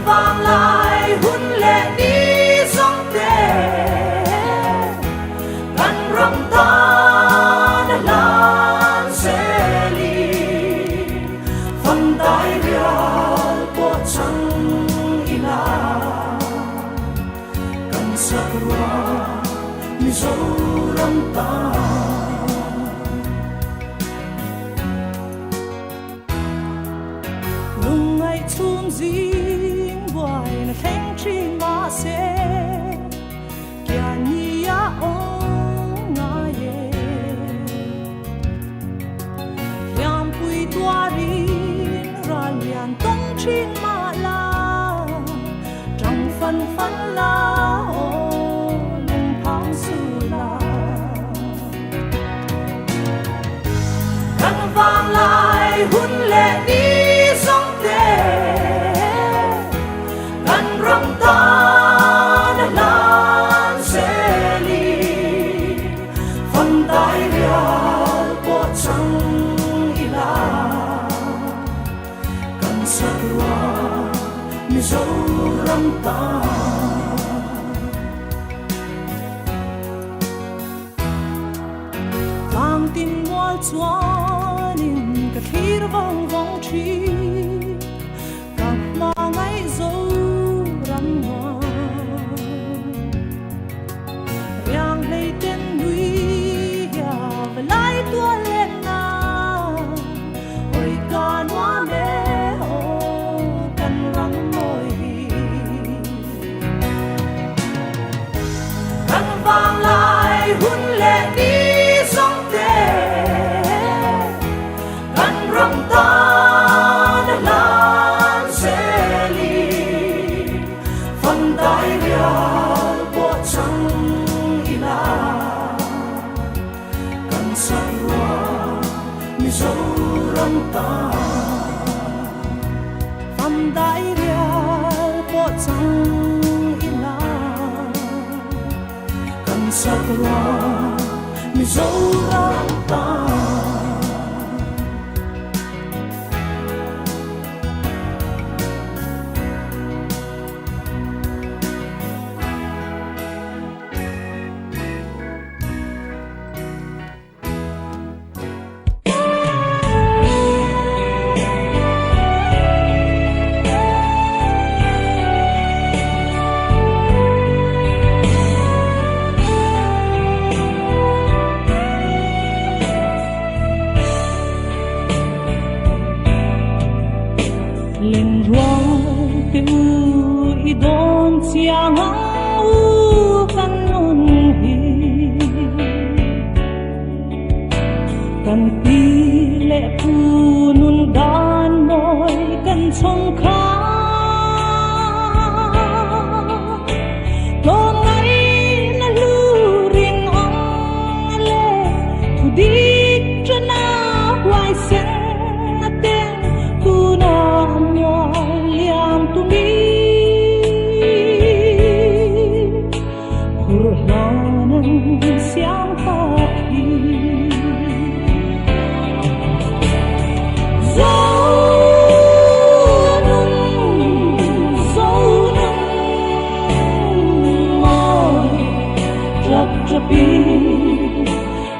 vang lại hun lệ đi sông tê căn râm ta đã lan sẽ đi phần tay riêng của chân ina căn sắc hoa mi dấu râm ta lung ngày chun gì khen chi ma se kya ni ya ong na ye yam pui tua ri ra lian tong chi ma la trong phân la o lung phang su la căn vang lại hun lệ đi sông tê râm ta đã lan sẽ đi phần tay riêng của chân ila cần sắc hoa mi dấu râm ta vang tin ngoal chuan in ka thlir vang vang thi ka ma ngai zo yang lấy tên núi và lại tua lên na ôi ca noa mê ô cần răng môi căn vang lại hun lệ đi sông tê căn râm ta đã lan sẽ đi phần tay riêng của chân căn sắc hoa mi dấu râm ta phần tay riêng của chân ina căn sắc hoa mi dấu râm ta lên ruộng tiêu i don chiang u kan nun hi kan pi le pu nun dan moi kan chong kha to ngai na lu rin ong le thu dik chana wai sen na ten tu na liam tu mi hurlanan siang pati zonun môi trap trapi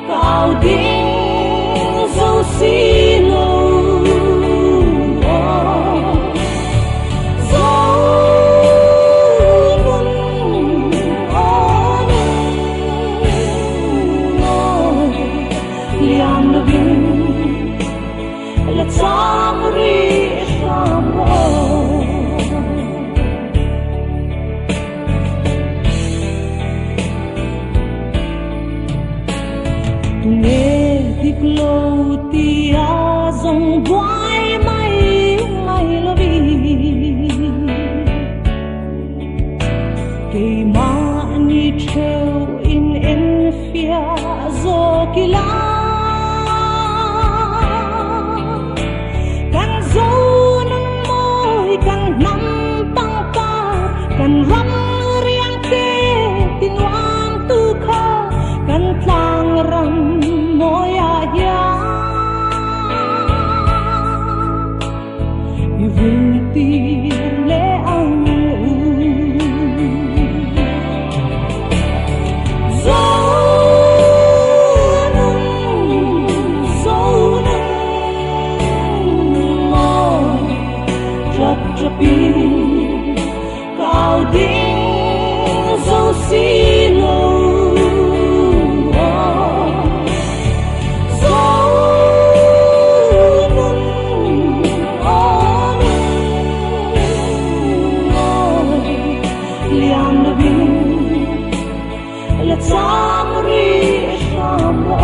cao ding dấu xi lâu nghe tiếp lâu tia dòng quay mây mây lo vi kỳ mà nghi treo in en phía gió kỳ lạ càng dấu nâng môi càng nắm băng ta càng rắm riêng kê tin oan tu kha càng thang răng môi à ya vương tin lẽ anh cao đinh dấu xí lâu dấu nung liam na bin let samri shambo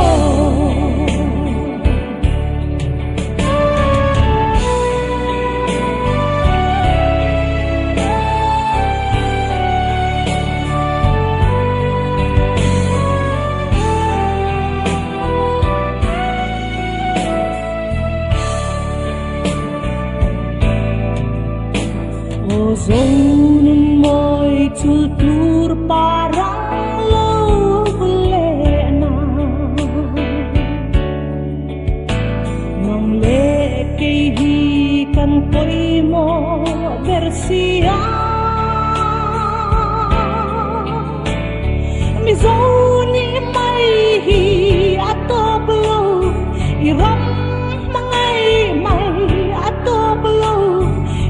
Zon mo'y tultur parang lobulena Nang lekehikan ko'y mo bersiya Mizoni may hi atoblo Iram mangay may atoblo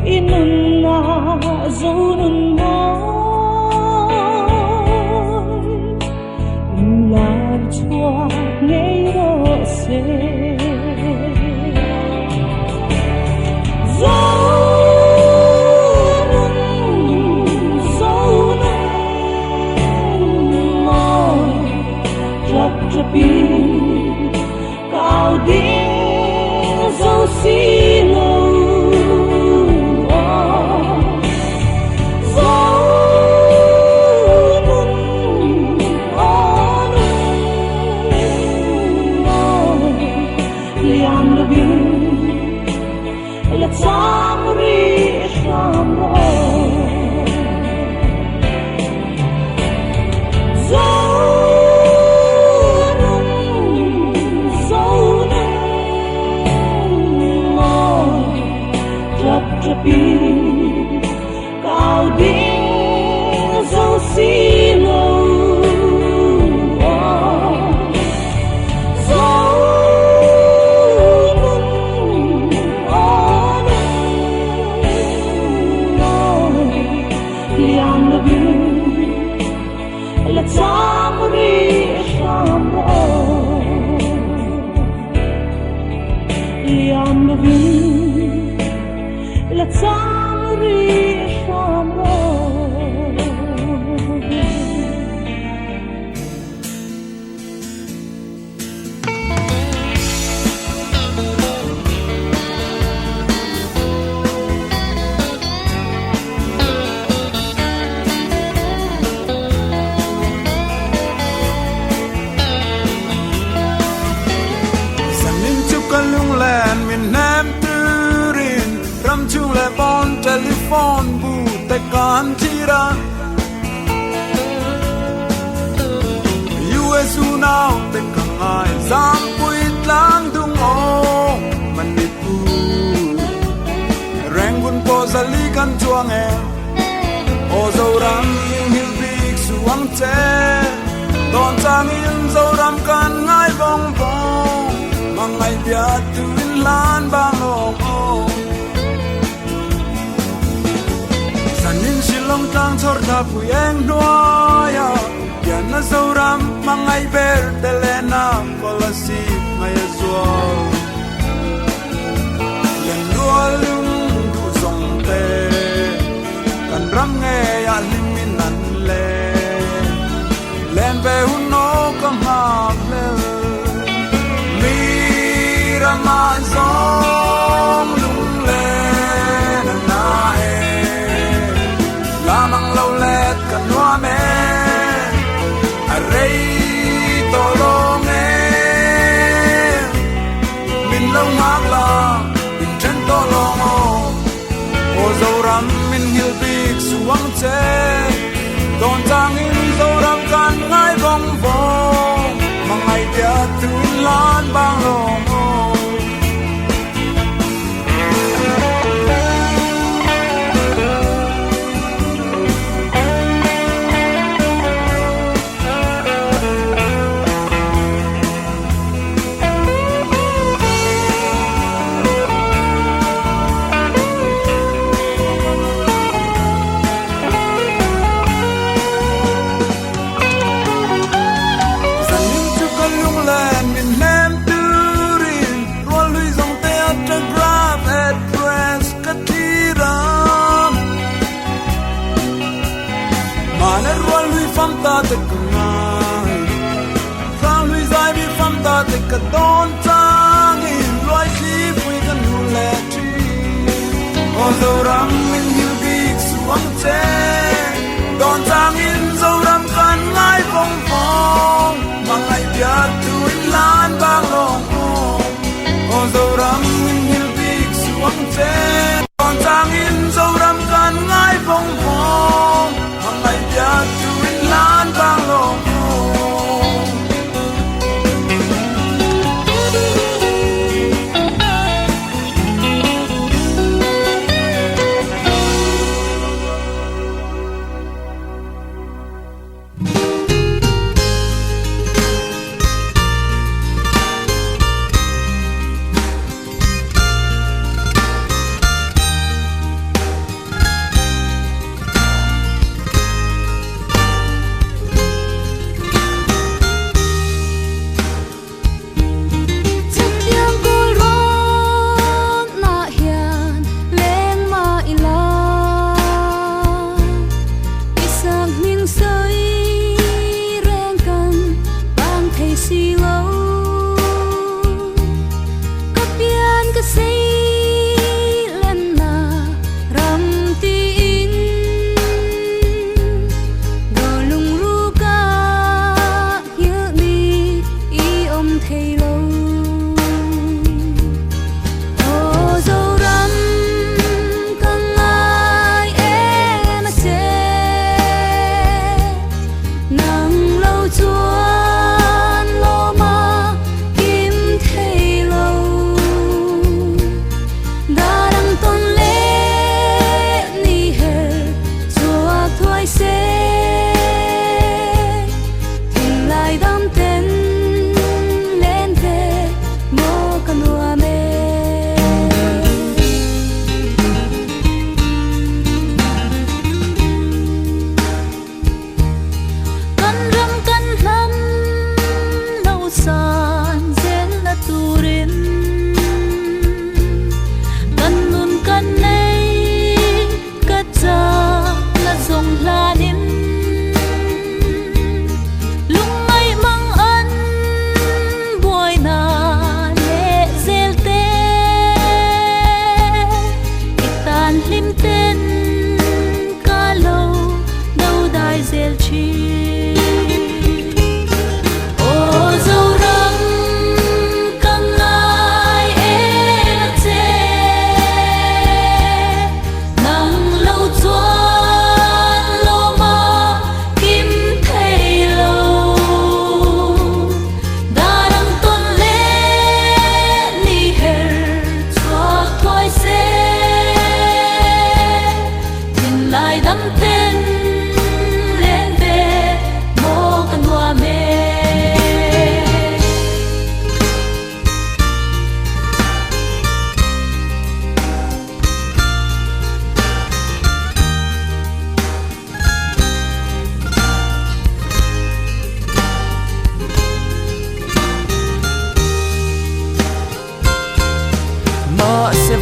Inun zonun môi làm cho ngày đó sẽ zonun môi chập chập cao đinh dấu xí lâu Let's samri shamro chập chapi cao đinh dấu xí lâu Let's samri shamro liam na vin Let's samri shamro chung le bon telephone bu te kan tira US now te kan ai zam puit lang dung o manipu reng bun po zali kan chuang e o zo ram hil big suang che don chang in zo ram kan ngai bong bong mangai bia tu in lan bang ong ong Sanin silong tang chor da puyeng noya ya na zoram mangai ber telena polasi ngai azol len dualung du zong te kan ram nge ya limin nan le len be uno kam ha le mi rama zong lung le na e lamang lâu lét cần hoa mẹ che don tang in zo ram kan ngai bong bong mangai dia tu lan bang long ta te kunai sang lui zai bi fam ta te ka don tang in loi khi pui kan nu le chi o zo ram min yu bi suang te don tang in zo ram kan ngai bong bong mang ai bia tu in lan bang long o zo ram min yu bi suang te don tang in zo ram kan ngai bong bong mang ai bia tu lan bang long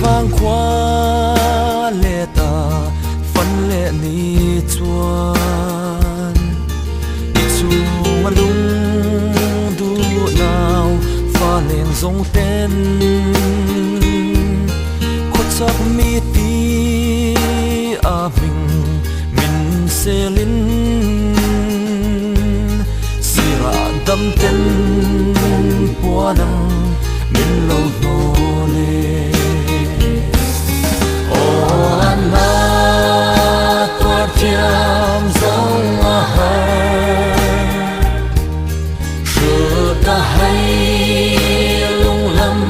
vang qua lệ ta phân lệ ni chuan đi chung lung du nào pha lên dòng tên khuất sắc mi ti a mình sẽ linh sira đâm tên qua nắng mình lâu nô lệ oh Allah tuat nam giống hai sự ta hay lung lâm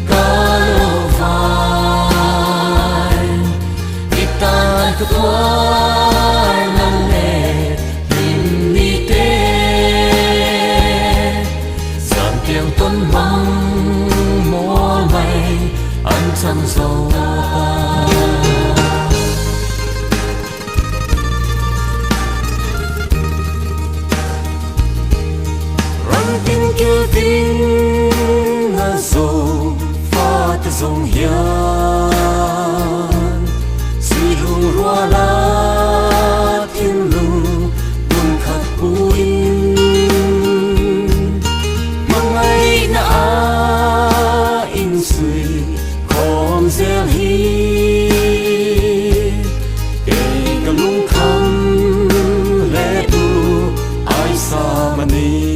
cả lô vai kita ketuai nane tim ni te san tiếng tuân mong mô mây anh chẳng dâu ta tiếng kêu tiếng dầu pha ta dòng hiền suy hùng hoa lá thiên lùng buồn khát bụi mang ngày na in suy khom dễ hi e cả lung khăm lẽ tu ai xa mà ni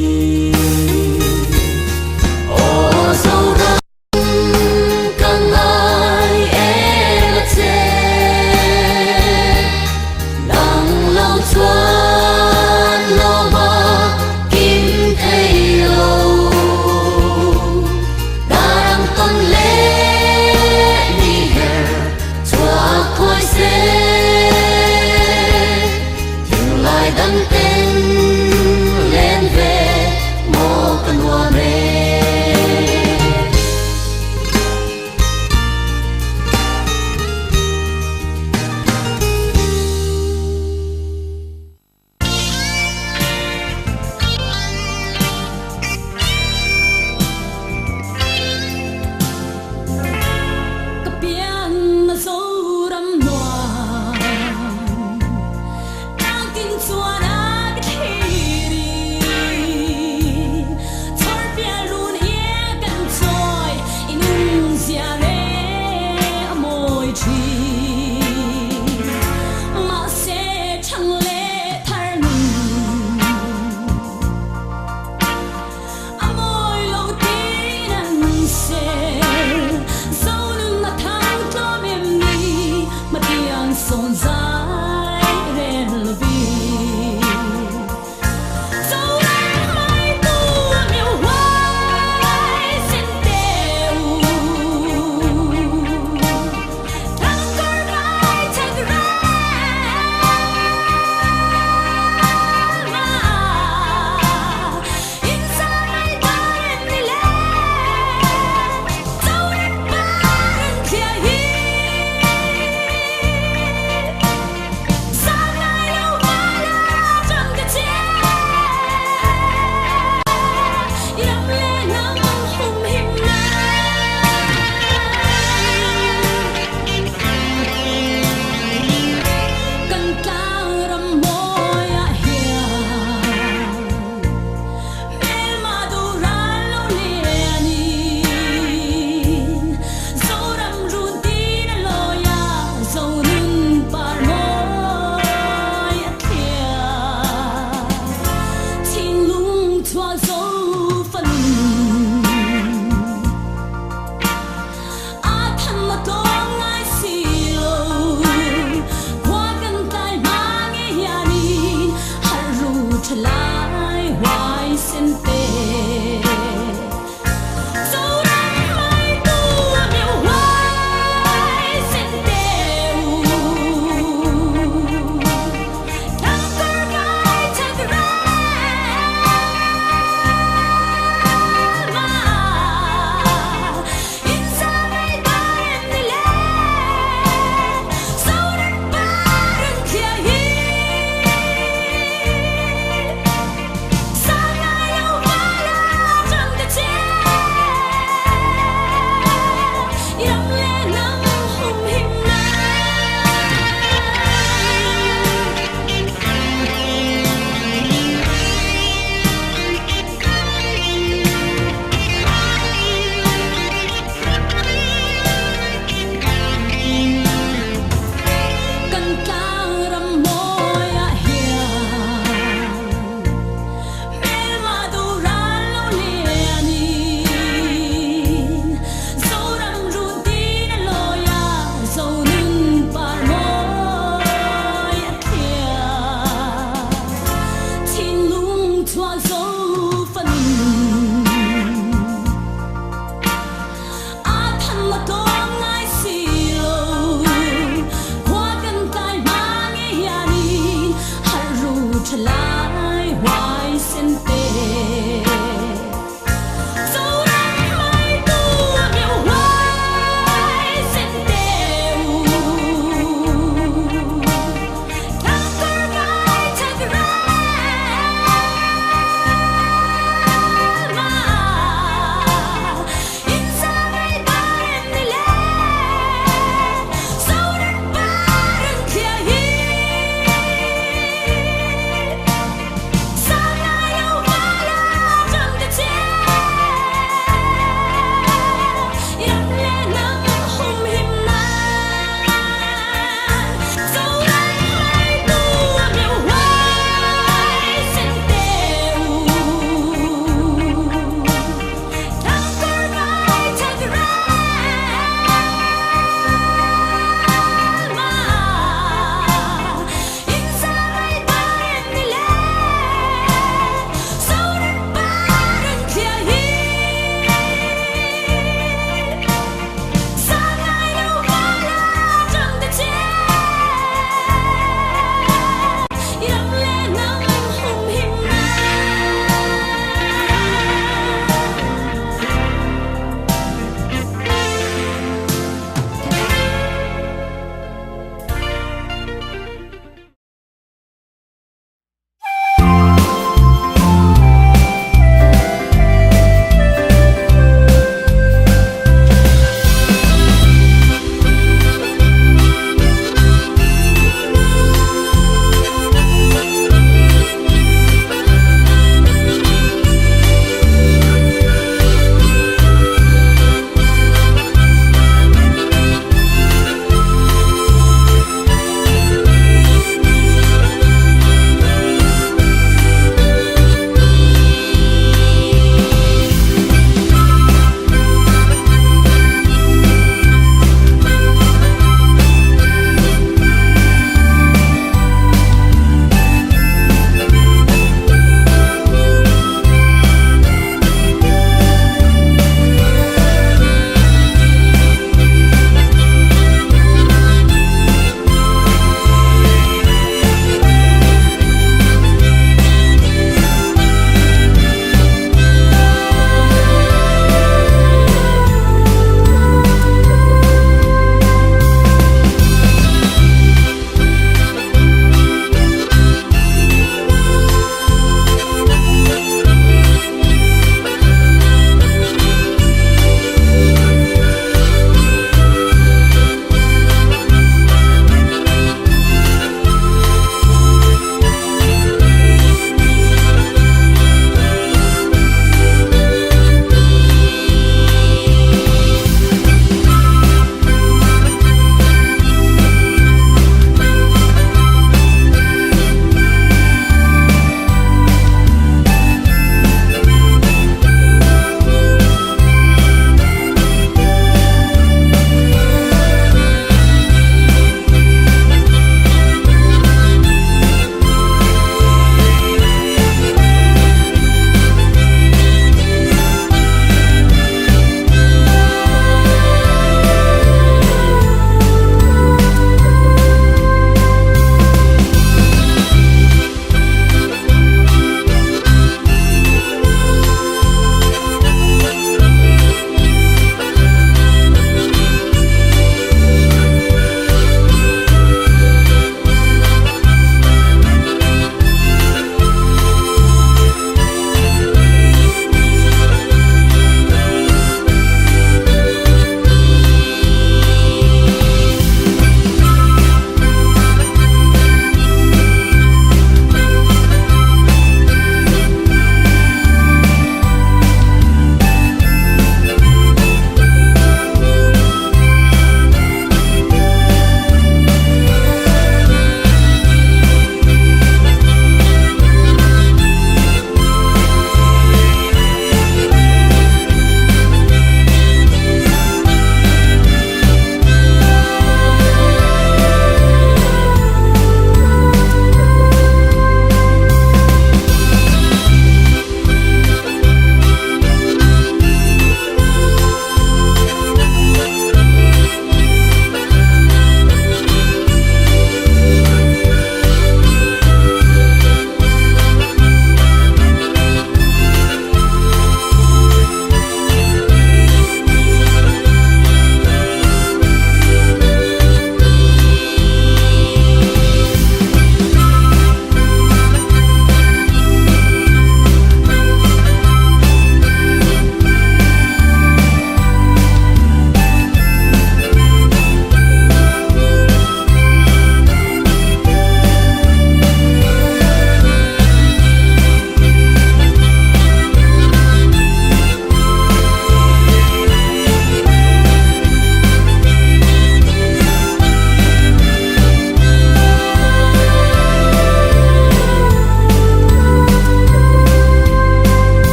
ฉลา